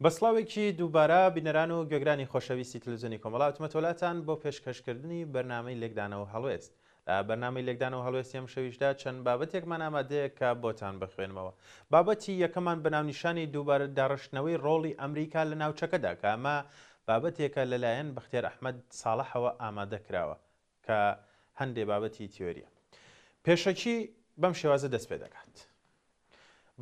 بەسڵاوێکی دووبارە بینەران و گوێگرانی خۆشەویستی تەلەڤیزیۆنی کۆمەڵاتمە تۆلاتان بۆ پێشکەشکردنی بەرنامەی لێکدانەوە هەڵوێست. لە بەرنامەی لێکدانەوە هەڵوێستی ئەم شەویشدا چەند بابەتێکمان ئامادەیە کە بۆتان بخوێنمەوە. بابەتی یەکەمان بەناونیشانی دووبارە داڕشتنەوەی ڕۆڵی ئەمریکا لە ناوچەکەدا کە ئەمە بابەتێکە لەلایەن بەختیار ئەحمەد ساڵحەوە ئامادە کراوە کە هەندێک بابەتی تیۆریە. پێشەکی بەم شێوازە دەست پێ دەکات.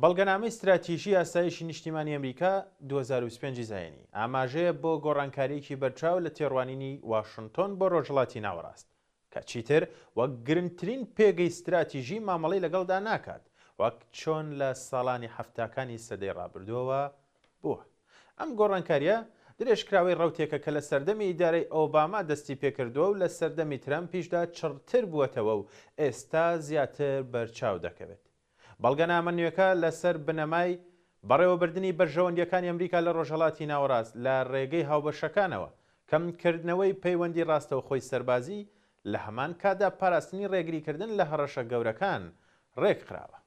بەڵگەنامەی استراتیژی ئاسایشی نیشتیمانی ئەمریکا 2025 زایێنی ئاماژەیە بۆ گۆڕانکاریەکی بەرچاو لە تێڕوانینی واشنتۆن بۆ ڕۆژهەڵاتی ناوەڕاست کە چیتر وەک گرنگترین پێگەی استراتیژی مامەڵەی لەگەڵدا ناکات وەک چۆن لە ساڵانی هەفتاکانی سەدەی ڕابردووەوە بووە. ئەم گۆڕانکاریە درێژکراوەی ڕەوتێکە کە لە سەردەمی ئیدارەی ئۆباما دەستی پێکردووە و لە سەردەمی ترەمپیشدا چڕتر بووەتەوە و ئێستا زیاتر بەرچاو دەکەوێت. بەڵگەنامە نوێەکە لەسەر بنەمای بەڕێوەبردننی بەرژەوەندیەکانی ئەمریکا لە ڕۆژهەڵاتی ناوەڕاست لە ڕێگەی هاوبەشەکانەوە کەمکردنەوەی پەیوەندی ڕاستەوە خۆی سەربازی لە هەمان کادا پاراستنی ڕێگریکردن لە هەڕەشە گەورەکان ڕێکخراوە.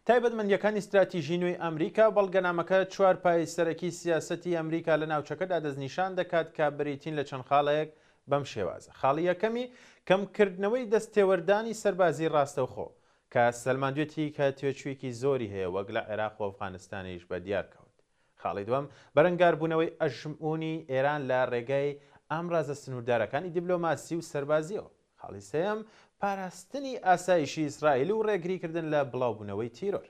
تایبەتمەندیەکانی استراتیژی نوێی ئەمریکا بەڵگەنامەکە چوار پای سەرەکی سیاسەتی ئەمریکا لە ناوچەکەدا دەستنیشان دەکات کە بریتین لە چەند خاڵەیەک بەم شێوازە. خاڵی یەکەمی کەمکردنەوەی دەستێوەردانی سەربازی ڕاستەوخۆ کە سەلماندوێتی کە توێچوویەکی زۆری هەیە وەک لە عێراق و ئەفغانستانیش بە دیار کەوت. خاڵی دووەم بەرەنگاربوونەوەی ئەژموونی ئێران لە ڕێگای ئامڕازە سنووردارەکانی دیبلۆماسی و سەربازیەوە. خاڵی سێەم پاراستنی ئاسایشی ئیسرائیل و ڕێگریکردن لە بڵاوبوونەوەی تیرۆر.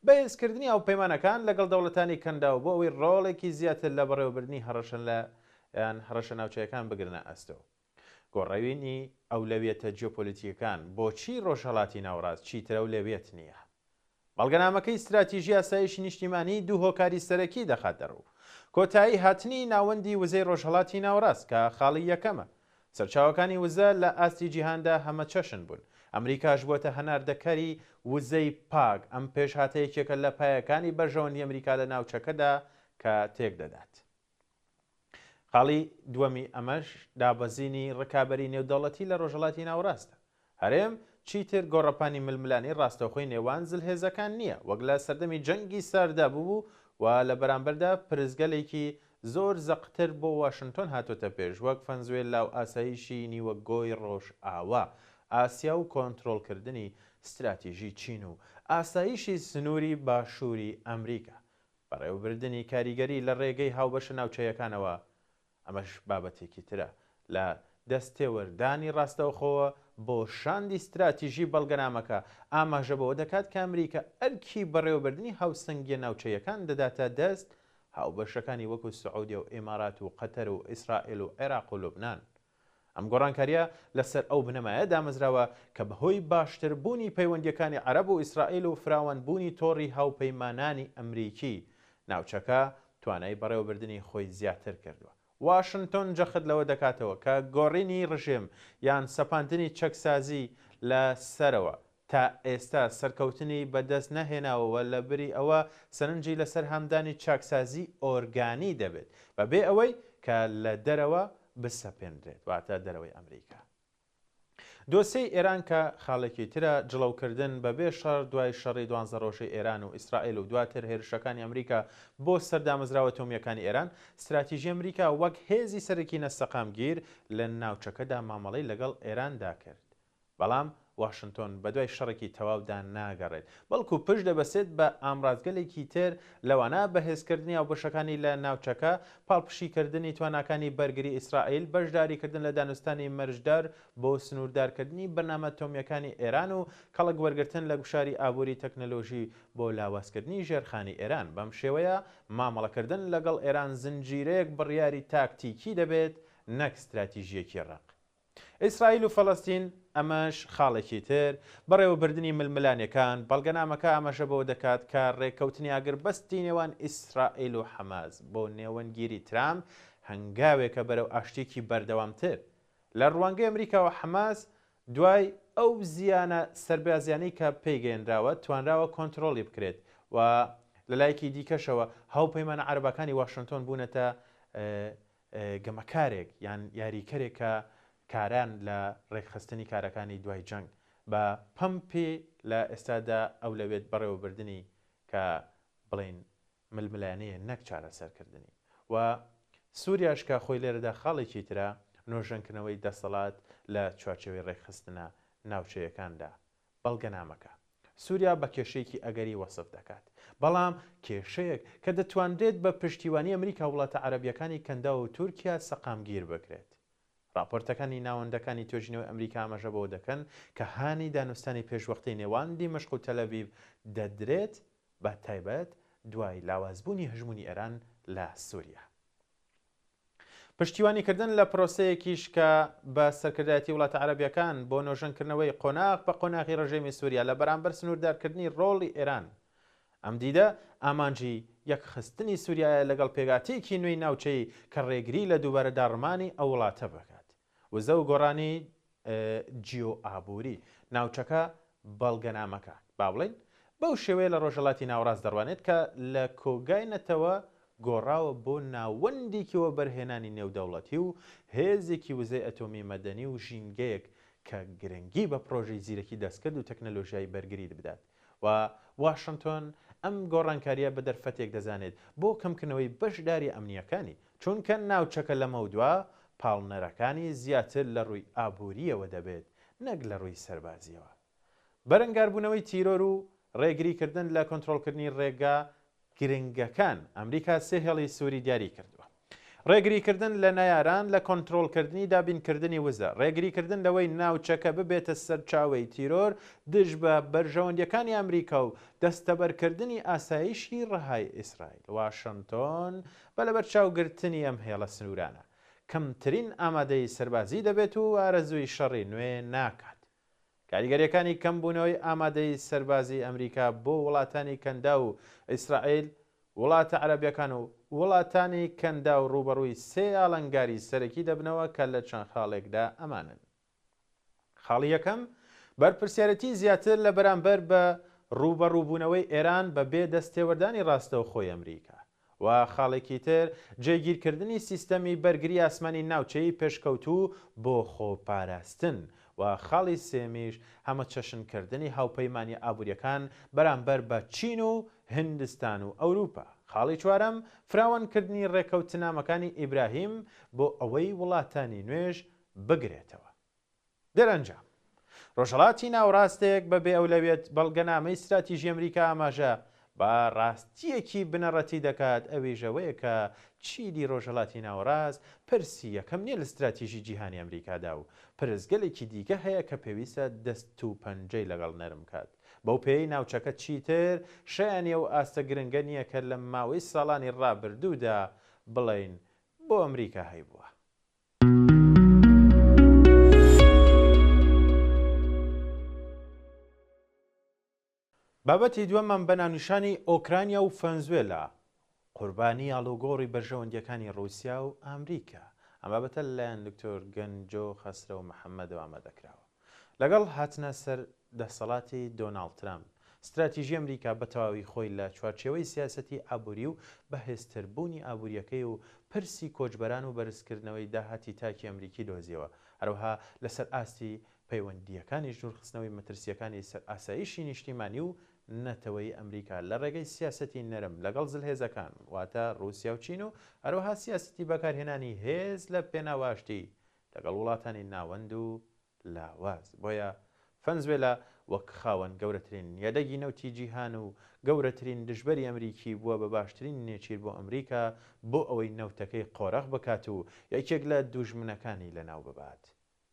بەهێزکردنی هاوپەیمانەکان لەگەڵ دەوڵەتانی کەنداوە بۆ ئەوەی ڕۆڵێکی زیاتر لە بەڕێوەبردننی هەڕەشە ناوچەیەکان بگرنە ئەستەوە. گۆڕەوینی ئەولەویەتە جیۆپۆلیتیەکان بۆچی ڕۆژهەڵاتی ناوەڕاست چیترە و لەوێت نییە. بەڵگەنامەکەی استراتیژی ئاسایشی نیشتیمانی دوو هۆکاری سەرەکی دەخات دەڕوو. کۆتایی هاتنی ناوەندی وزەی ڕۆژهەڵاتی ناوەڕاست کە خاڵی یەکەمە. سەرچاوەکانی وزە لە ئاستی جیهاندا هەمە چەشن بوون. ئەمریکاش بووەتە هەناردەکەری وزەی پاک ئەم پێشهاتەیەکێکە لە پایەکانی بەرژەوەندی ئەمریکا لە ناوچەکەدا کە تێک دەدات. خاڵی دووەمی ئەمەش دابەزینی ڕکابەری نێودەوڵەتی لە ڕۆژهەڵاتی ناوەڕاستە. هەرێم چیتر گۆڕەپانی ململانی ڕاستەوخۆی نێوان زلهێزەکان نییە وەک لە سەردەمی جەنگی ساردا بوو و لە بەرامبەردا پرزگەلێکی زۆر زەقتر بۆ واشنتۆن هاتۆتە پێش وەک فەنزوێل لاو ئاسایشی نیوە گۆی ڕۆژ ئاوا ئاسیا و کۆنتڕۆڵکردنی استراتیژی چین و ئاسایشی سنووری باشووری ئەمریکا بەڕێوەبردننی کاریگەری لە ڕێگەی هاوبەشە ناوچەیەکانەوە. ئەمەش بابەتێکی ترە لە دەستێوەردانی ڕاستەوخۆوە بۆ شاندی استراتیژی بەڵگەنامەکە ئاماژە بەوە دەکات کە ئەمریکا ئەرکی بەڕێوەبردننی هاوسەنگیە ناوچەیەکان دەداتە دەست هاوبەشەکانی وەکو سعودیە و ئێمارات و قەتەر و ئیسرائیل و عێراق و لوبنان. ئەم گۆڕانکاریە لەسەر ئەو بنەمایە دامەزراوە کە بەهۆی باشتربوونی پەیوەندیەکانی عەرەب و ئیسرائیل و فراوانبوونی تۆڕی هاوپەیمانانی ئەمریکی ناوچەکە توانای بەڕێوەبردننی خۆی زیاتر کردووە. واشنتۆن جەخت لەوە دەکاتەوە کە گۆڕینی ڕژێم یان سەپاندنی چەکسازی لە سەرەوە تا ئێستا سەرکەوتنی بەدەست نەهێناوەوە لە بری ئەوە سەرنجی لەسەر هەمدانی چاکسازی ئۆرگانی دەبێت بەبێ ئەوەی کە لە دەرەوە بسەپێنرێت واتە دەرەوەی ئەمریکا. دۆسەی ئێران کە خاڵێکی ترە جڵەوکردن بەبێ شەڕ دوای شەڕی 12 ڕۆژەی ئێران و ئیسرائیل و دواتر هێرشەکانی ئەمریکا بۆ سەردامەزراوە تۆمیەکانی ئێران استراتیژی ئەمریکا وەک هێزی سەرەکی نەسەقامگیر لە ناوچەکەدا مامەڵەی لەگەڵ ئێراندا کرد. بەڵام واشنتۆن بەدوای شەڕێکی تەواودا ناگەڕێت بەڵکو پشت دەبەسێت بە ئامرازگەلێکی تر لەوانە بەهێزکردنی هاوبەشەکانی لە ناوچەکە پاڵپشیکردنی تواناکانی بەرگری ئیسرائیل بەشداریکردن لە دانوستانی مەرجدار بۆ سنووردارکردنی بەرنامە تۆمیەکانی ئێران و کەڵک وەرگرتن لە گوشاری ئابووری تەکنەلۆژی بۆ لاوازکردنی ژێرخانی ئێران. بەم شێوەیە مامەڵەکردن لەگەڵ ئێران زنجیرەیەک بڕیاری تاکتیکی دەبێت نەک استراتیژیەکی ڕق. ئیسرائیل و فەڵەستین ئەمەش خاڵێکی تر بەڕێوەبردننی ململانیەکان بەڵگەنامەکە ئاماژە بەوە دەکات کە ڕێککەوتنی ئاگربەستی نێوان ئیسرائیل و حەماس بۆ نێوەنگیری ترامپ هەنگاوێکە بەرەو ئاشتێکی بەردەوامتر لە ڕوانگەی ئەمریکا و حەماس دوای ئەو زیانە سەربازیانەی کە پێیگەێنراوە توانراوە کۆنتڕۆڵی بکرێت و لەلایەکی دیکەشەوە هاوپەیمانە عەرەبەکانی واشنتۆن بوونەتە گەمەکارێک یان یاریکەرێک کە کاران لە ڕێکخستنی کارەکانی دوای جەنگ بە پەمپی لە ئێستادا ئەولەوێت بەڕێوەبردننی کە بڵین ململانەیە نەک چارەسەرکردنی و سووریاش کە خۆی لێرەدا خاڵێکی ترە نۆژەنکردنەوەی دەسەڵات لە چوارچێوەی ڕێکخستنە ناوچەیەکاندا بەڵگەنامەکە سووریا بە کێشەیەکی ئەگەری وەسف دەکات بەڵام کێشەیەک کە دەتوانرێت بە پشتیوانی ئەمریکا وڵاتە عەرەبیەکانی کەندا و تورکیا سەقامگیر بکرێت راپۆرتەکانی ناوەندەکانی توێژینەوەی ئەمریکا ئاماژە بۆ دەکەن کە هانی دانوستانی پێشوەختەی نێوان دیمەشق و تەلەڤیڤ دەدرێت بە تایبەت دوای لاوازبوونی هەژمونی ئێران لە سووریا پشتیوانیکردن لە پرۆسەیەکیش کە بە سەرکردایەتی وڵاتە عەرەبیەکان بۆ نۆژەنکردنەوەی قۆناغ بە قۆناغی ڕژێمی سووریا لە بەرامبەر سنووردارکردنی ڕۆڵی ئێران ئەم دیدە ئامانجی یەکخستنی سووریایە لەگەڵ پێگاتیەکی نوێی ناوچەی کە ڕێگری لە دووبارە داڕمانی ئەو وڵاتە بکات وزە و گۆڕانی جیۆ ئابووری ناوچەکە بەڵگەنامەکە با بڵێن بەو شێوەیە لە ڕۆژهەڵاتی ناوەڕاست دەڕوانێت کە لە کۆگاینەتەوە گۆڕاوە بۆ ناوەندێکیەوە بەرهێنانی نێودەوڵەتی و هێزێکی وزەی ئەتۆمی مەدەنی و ژینگەیەک کە گرنگی بە پرۆژەی زیرەکی دەستکرد و تەکنەلۆژیای بەرگری بدات و واشنتۆن ئەم گۆڕانکاریە بە دەرفەتێک دەزانێت بۆ کەمکردنەوەی بەشداری ئەمنیەکانی چونکە ناوچەکە لەمە دووە پاڵنەرەکانی زیاتر لە ڕووی ئابووریەوە دەبێت نەک لە ڕووی سەربازیەوە بەرەنگاربوونەوەی تیرۆر و ڕێگریکردن لە کۆنتڕۆڵکردنی ڕێگا گرنگەکان ئەمریکا سێ هێڵی سووری دیاری کردووە ڕێگریکردن لە نایاران لە کۆنتڕۆڵکردنی دابینکردنی وزە ڕێگریکردن لەوەی ناوچەکە ببێتە سەرچاوەی تیرۆر دژ بە بەرژەوەندیەکانی ئەمریکا و دەستەبەرکردنی ئاسایشی ڕەهای ئیسرائیل واشنتۆن بە لەبەرچاوگرتنی ئەم هێڵە سنوورانە کەمترین ئامادەی سەربازی دەبێت و ئارەزووی شەڕی نوێ ناکات کاریگەریەکانی کەمبوونەوەی ئامادەی سەربازی ئەمریکا بۆ وڵاتانی کەندا و ئیسرائیل وڵاتە عەرەبیەکان و وڵاتانی کەندا و ڕوبەڕووی سێ ئاڵنگاری سەرەکی دەبنەوە کە لە چەند خاڵێکدا ئەمانن خاڵی یەکەم بەرپرسیارەتی زیاتر لە بەرامبەر بە ڕوبەڕووبوونەوەی ئێران بە بێ دەستێوەردانی ڕاستەوخۆی ئەمریکا و خاڵێکی تر جێگیرکردنی سیستەمی بەرگری ئاسمانی ناوچەی پێشکەوتوو بۆ خۆپاراستن و خاڵی سێمیش هەمە چەشنکردنی هاوپەیمانی ئابوووریەکان بەرامبەر بە چین و هندستان و ئەوروپا خاڵی چوارەم فراوانکردنی ڕێکەوتنامەکانی ئیبراهیم بۆ ئەوەی وڵاتانی نوێژ بگرێتەوە دەرەنجام ڕۆژهەڵاتی ناوڕاستێک بەبێ ئەولەوێت بەڵگەنامەی استراتیژی ئەمریکا ئاماژە بە ڕاستیەکی بنەڕەتی دەکات ئەوێژەوەیە کە چیلی ڕۆژهەڵاتی ناوەڕاست پرسی یەکەم نییە لە استراتیژی جیهانی ئەمریکادا و پرزگەلێکی دیکە هەیە کە پێویستە دەست و پەنجەی لەگەڵ نەرم کات بەو پێی ناوچەکە چیتر شایانیە و ئاستە گرنگە نییە کە لە ماوەی ساڵانی ڕابردوودا بڵێن بۆ ئەمریکا هەیبووە بابەتی دووەممان بە ناونیشانی ئۆکرانیا و ڤەنزوێلا قوربانی ئاڵوگۆڕی بەرژەوەندیەکانی ڕووسیا و ئەمریکا ئەم بابەتە لەلایەن دکتۆر گەنجۆ خەسرە و محەممەدەوە ئامادەکراوە لەگەڵ هاتنە سەر دەسەڵاتی دۆناڵد ترامپ استراتیژی ئەمریکا بە تەواوی خۆی لە چوارچێوەی سیاسەتی ئابووری و بەهێزتربوونی ئابوووریەکەی و پرسی کۆچبەران و بەرزکردنەوەی داهاتی تاکی ئەمریکی دۆزیەوە هەروەها لەسەر ئاستی پەیوەندیەکانی ژوورخستنەوەی مەترسیەکانی سەر ئاسایشی نیشتیمانی و نەتەوەی ئەمریکا لە ڕێگەی سیاسەتی نەرم لەگەڵ زلهێزەکان واتە ڕووسیا و چین و هەروەها سیاسەتی بەکارهێنانی هێز لە پێناواشتی لەگەڵ وڵاتانی ناوەند و لاواز بۆیە ڤەنزوێلا وەک خاوەن گەورەترین یادەگی نەوتی جیهان و گەورەترین دژبەری ئەمریکی بووە بە باشترین نێچیر بۆ ئەمریکا بۆ ئەوەی نەوتەکەی قۆڕەق بکات و یەکێک لە دوژمنەکانی لەناو ببات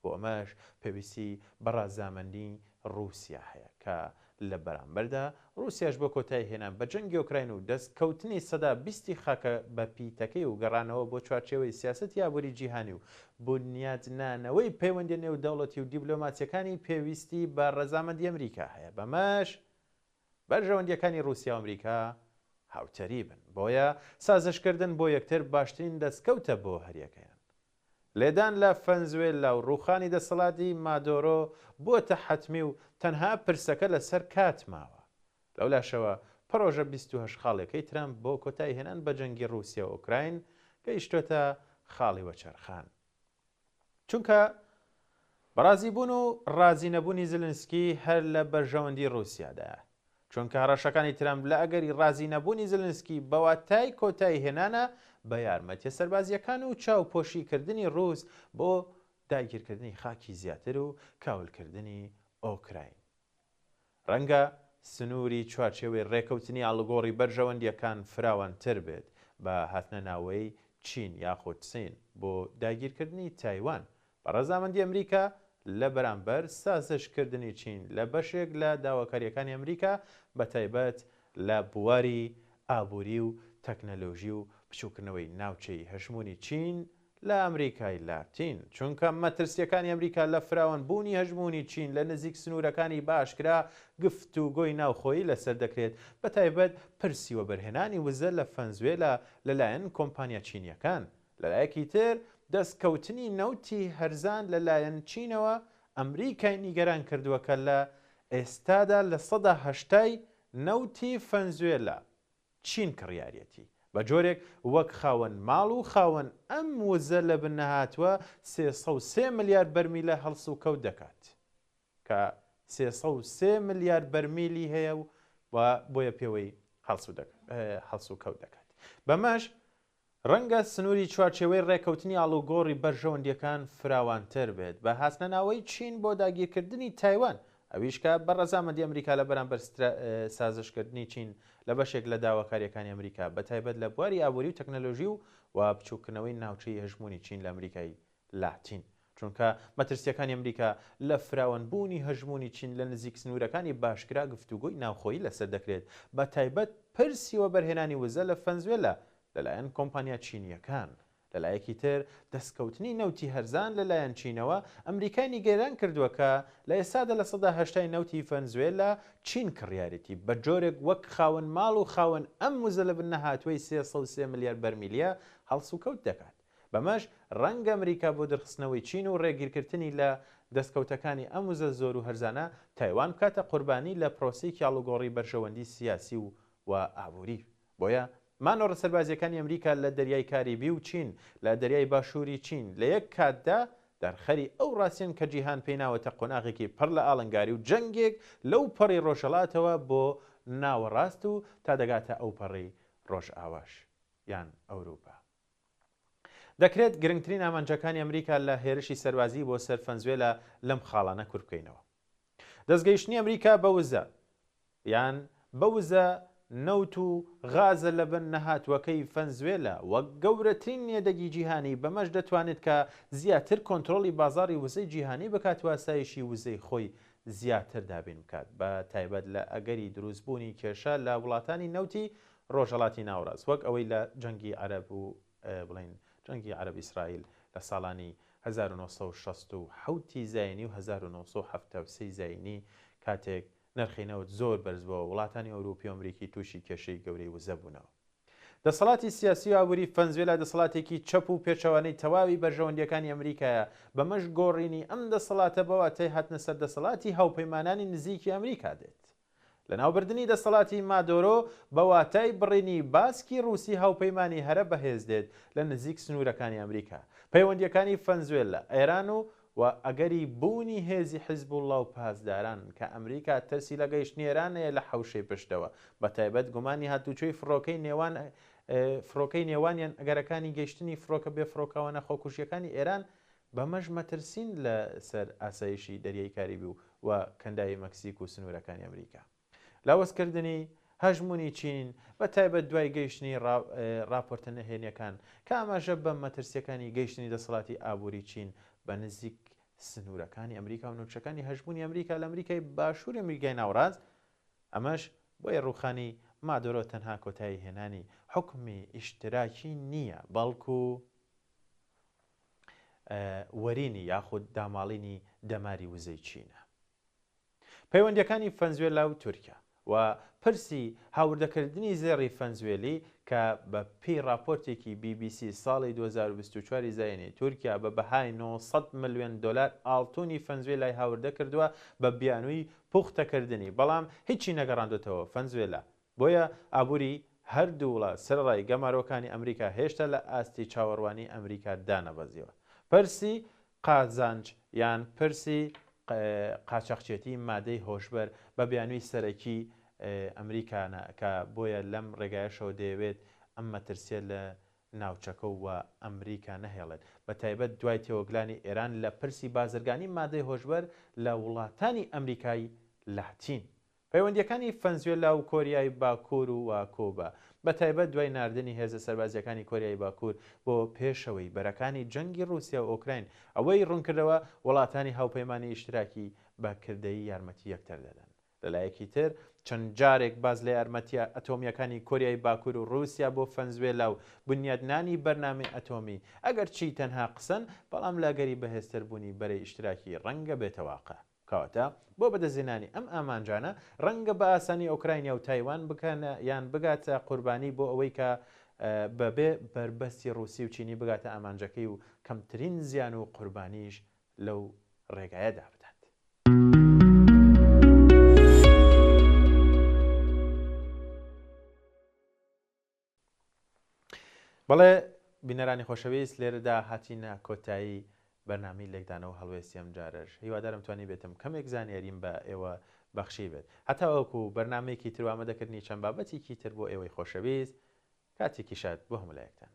بۆ ئەمەش پێویستی بە ڕازامەندی ڕووسیا هەیە کە لە بەرامبەردا ڕووسیاش بۆ کۆتایی هێنان بە جەنگی ئۆکراین و دەستکەوتنی سەدا 20 خاکە بە پیتەکەی و گەڕانەوە بۆ چوارچێوەی سیاسەتی ئابووری جیهانی و بنیادنانەوەی پەیوەندی نێودەوڵەتی و دیبلۆماتیەکانی پێویستی بە ڕەزامەندی ئەمریکا هەیە بەمەش بەرژەوەندیەکانی ڕووسیا و ئەمریکا هاوتەری بن بۆیە سازشکردن بۆ یەکتر باشترین دەستکەوتە بۆ هەریەکەیان لێدان لە ڤەنزوێلا و ڕووخانی دەسەڵاتی مادۆرۆ بووەتە حەتمی و تەنها پرسەکە لەسەر کات ماوە لەولاشەوە پرۆژە 28 خاڵێکەی ترامپ بۆ کۆتایی هێنان بە جەنگی ڕووسیا و ئۆکراین گەیشتۆتە خاڵی وەچەرخان چونکە بەڕازیبوون و ڕازی نەبوونی زلنسکی هەر لە بەرژەوەندی ڕووسیادایە چونکە هەڕەشەکانی ترامپ لە ئەگەری ڕازی نەبوونی زلنسکی بەواتای کۆتایی هێنانە بە یارمەتیە سەربازیەکان و چاوپۆشیکردنی ڕووس بۆ داگیرکردنی خاکی زیاتر و کاولکردنی ئۆکراین. ڕەنگە سنووری چوارچێوەی ڕێکەوتنی ئاڵوگۆڕی بەرژەوەندیەکان فراوانتر بێت بە هاتنە ناوەی چین یاخود سین بۆ داگیرکردنی تایوان. بە ڕەزامەندی ئەمریکا لە بەرامبەر سازشکردنی چین لە بەشێک لە داواکاریەکانی ئەمریکا بە تایبەت لە بواری ئابووری و تەکنەلۆژی و بچووکردنەوەی ناوچەی هەژمونی چین لە ئەمریکای لاتین، چونکە مەترسیەکانی ئەمریکا لە فراوانبوونی هەژمونی چین لە نزیک سنوورەکانی باشکرا گفتوگۆی ناوخۆیی لەسەر دەکرێت، بە تایبەت پرسی وەبەرهێنانی وزە لە ڤەنزوێلا لەلایەن کۆمپانیا چینیەکان. لەلایەکی تر دەستکەوتنی نەوتی هەرزان لەلایەن چینەوە ئەمریکای نیگەران کردووەکە لە ئێستادا لە ١٨٠ نەوتی ڤەنزوێلا چین کڕیارەتی بە جۆرێک وەک خاوەن ماڵ و خاوەن ئەم وزە لە بن نەهاتووە 303 ملیارد بەرمیلە هەڵس و کەوت دەکات، کە 303 ملیارد بەرمیلی هەیە و بۆیە پێوەی هەڵس و کەوت دەکات. بەمەش ڕەنگە سنووری چوارچێوەی ڕێکەوتنی ئاڵوگۆڕی بەرژەوەندیەکان فراوانتر بێت بە هاتنە ناوەی چین بۆ داگیرکردنی تایوان، ئەویشکە بە ڕەزامەندی ئەمریکا لە بەرامبەر سازشکردنی چین لە بەشێک لە داواکاریەکانی ئەمریکا بە تایبەت لە بواری ئابووری و تەکنەلۆژی و بچووکردنەوەی ناوچەی هەژمونی چین لە ئەمریکای لاتین، چونکە مەترسیەکانی ئەمریکا لە فراوانبوونی هەژمونی چین لە نزیک سنوورەکانی باشکرا گفتوگۆی ناوخۆیی لەسەر دەکرێت، بە تایبەت پرسی وەبەرهێنانی وزە لە ڤەنزوێلا لەلایەن کۆمپانیا چینیەکان. لەلایەکی تر دەستکەوتنی نەوتی هەرزان لەلایەن چینەوە ئەمریکای نیگەران کردووەکە لە ئێستادا لە ١٨ نەوتی ڤەنزوێلا چین کڕیارەتی بە جۆرێک وەک خاوەن ماڵ و خاوەن ئەم وزە لە بن نەهاتووی 303 ملیارد بەرمیلیە هەڵس و کەوت دەکات. بەمەش ڕەنگە ئەمریکا بۆ دەرخستنەوەی چین و ڕێگیرکردنی لە دەستکەوتەکانی ئەم وزە زۆر و هەرزانە تایوان بکاتە قوربانی لە پرۆسەیەکی ئاڵوگۆڕی بەرژەوەندی سیاسی و ئابووری. بۆیە مانۆڕە سەربازیەکانی ئەمریکا لە دەریای کاریبی و چین لە دەریای باشووری چین لە یەک کاتدا دەرخەری ئەو ڕاستیان کە جیهان پێی ناوەتە قۆناغێکی پڕ لە ئاڵنگاری و جەنگێک لەو پەڕی ڕۆژهەڵاتەوە بۆ ناوەڕاست و تا دەگاتە ئەو پەڕی ڕۆژئاواش یان ئەوروپا. دەکرێت گرنگترین ئامانجەکانی ئەمریکا لە هێرشی سەربازی بۆ سەر ڤەنزوێلا لەم خاڵانە کورت بکەینەوە. دەستگەیشتنی ئەمریکا بە وزە یان بە وزە نەوت و غازە لە بن نەهاتوەکەی ڤەنزوێلا وەک گەورەترین نێدەگی جیهانی بەمەش دەتوانێت کە زیاتر کۆنتترۆلی بازاری وزەی جیهانی بکات و ئاسایشی وزەی خۆی زیاتر دابین بکات، بە تایبەت لە ئەگەری دروستبوونی کێشە لە وڵاتانی نەوتی ڕۆژهەڵاتی ناوەڕاست وەک ئەوەی لە جەنگی عەرەب و بڵین جەنگی عەرەب ئیسرائیل لە ساڵانی 1960 زاینی و 1970 زاینی کاتێک نرخینەوت زۆر بەرزبەوە وڵاتانی ئەوروپی و ئەمریکی تووشی کێشەی گەورەی وزە بوونەوە. دەسەڵاتی سیاسی و ئابووری ڤەنزوێلا دەسەڵاتێکی چەپ و پێچەوانەی تەواوی بەرژەوەندیەکانی ئەمریکایە، بەمەش گۆڕینی ئەم دەسەڵاتە بەواتای هاتنە سەر دەسەڵاتی هاوپەیمانانی نزیکی ئەمریکا دێت. لە ناوبردننی دەسەڵاتی مادۆرۆ بەواتای بڕینی باسکی ڕووسی هاوپەیمانی هەرە بەهێز دێت لە نزیک سنوورەکانی ئەمریکا، پەیوەندیەکانی ڤەنزوێلا، ئێران و ئەگەری بوونی هێزی حیزبوڵڵا و پاسداران کە ئەمریکا تەرسی لە گەیشتنی ئێرانەیە لە حەوشەی پشتەوە، بە تایبەت گومانی هاتوچۆی فڕۆکەی نێوانیان ئەگەرەکانی گەیشتنی فڕۆکە بێ فڕۆکەوە نەخۆکوژیەکانی ئێران بەمەش مەترسین لە سەر ئاسایشی دەریای کاریبی و کەنداوی مەکسیک و سنوورەکانی ئەمریکا. لاوەزکردنی هەژمونی چین بە تایبەت دوای گەیشتنی راپۆرتە نەهێنیەکان کە ئاماژە بە مەترسیەکانی گەیشتنی دەسەڵاتی ئابووری چین بە نزیک سنوورەکانی ئەمریکا و نوچەکانی هەژمونی ئەمریکا لە ئەمریکای باشووری ئەمریکای ناوەڕاست، ئەمەش بۆیە ڕووخانی مادۆرۆ تەنها کۆتایی هێنانی حکمی ئیشتراکی نییە، بەڵکو وەرینی یاخود داماڵینی دەماری وزەی چینە. پەیوەندیەکانی ڤەنزوێلا و تورکیا و پرسی هاوردەکردنی زێڕی ڤەنزوێلی کە بە پێی راپۆرتێکی BBC ساڵی 2024 زاینی تورکیا بە بەهای 900 ملیۆن دۆلار ئاڵتوونی ڤەنزوێلای هاوردە کردووە بە بیانووی پوختەکردنی، بەڵام هیچی نەگەڕاندوێتەوە ڤەنزوێلا. بۆیە ئابووری هەردوو وڵات سەرڕای گەمارۆکانی ئەمریکا هێشتا لە ئاستی چاوەڕوانی ئەمریکا دانەبەزیەوە. پرسی قازانج یان پرسی قاچەقچێتی مادەی هۆشبەر بە بیانووی سەرەکی ئەمریکانە کە بۆیە لەم ڕێگایشەوە دەیەوێت ئەم مەترسیە لە ناوچەکە و ئەمریکا نەهێڵێت بە تایبەت دوای تێوەگلانی ئێران لە پرسی بازرگانی مادەی هۆشبەر لە وڵاتانی ئەمریکای لاتین. پەیوەندیەکانی ڤەنزوێلا و کۆریای باکوور و کۆبا بە تایبەت دوای ناردنی هێزە سەربازیەکانی کۆریای باکوور بۆ پێشەوەی بەرەکانی جەنگی رووسیا و ئۆکراین ئەوەی ڕوونکردەوە وڵاتانی هاوپەیمانی ئیشتراکی بە کردەی یارمەتی یەکتر دەدەن. لەلایەکی تر چەند جارێک باز لە یارمەتیە ئەتۆمیەکانی کۆریای باکوور و رووسیا بۆ ڤەنزوێلا و بنیادنانی بەرنامەی ئەتۆمی ئەگەر چی تەنها قسەن بەڵام لاگەری بەهێزتربوونی بەرەی ئیشتراکی ڕەنگە بێتەواقع. کەواتە بۆ بەدەزێنانی ئەم ئامانجانە ڕەنگە بە ئاسانی ئۆکراینیا و تایوان بکەنە یان بگاتە قوربانی بۆ ئەوەی کە بەبێ بربەستی رووسی و چینی بگاتە ئامانجەکەی و کەمترین زیان و قوربانیش لەو ڕێگایەدا بدات. بەڵێ بینەرانی خۆشەویست لێرەدا هاتیینە کۆتایی بەرنامی لێکدانەوە هەڵوێستی ئەم جارەش هیوادارم توانی بێتم کەمێک زانیاریم بە ئێوە بەخشی بێت هەتا وەکو بەرنمەیەکی تر ئامادەکردنی چەند بابەتێکی تر بۆ ئێوەی خۆشەویست کاتێکی شاد بۆ هەموو لایەکتان.